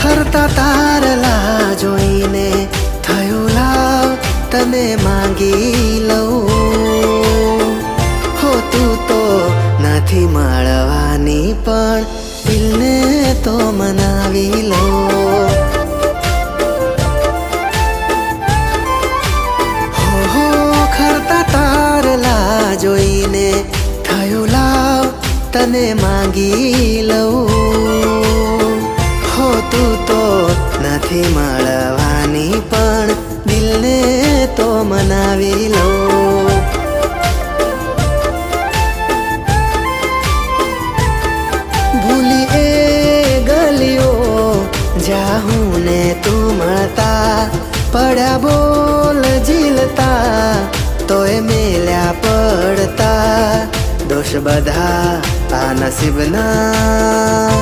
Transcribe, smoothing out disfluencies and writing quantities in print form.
ખરતા તારલા જોઈને થયું લાવ તને માંગી લઉં. હો તું તો નથી મળવાની પણ દિલને તો મનાવી લઉં. હો ખરતા તારલા જોઈને થયું લાવ તને માંગી લઉં. હો તું તો નથી મળવાની પણ દિલને તો મનાવી લઉં. ભૂલી એ ગલીઓ જાહું ને તું મળતા પડ્યા બોલ ઝીલતા તોય મેલ્યા પડતા. દોષ બધા આ નસીબના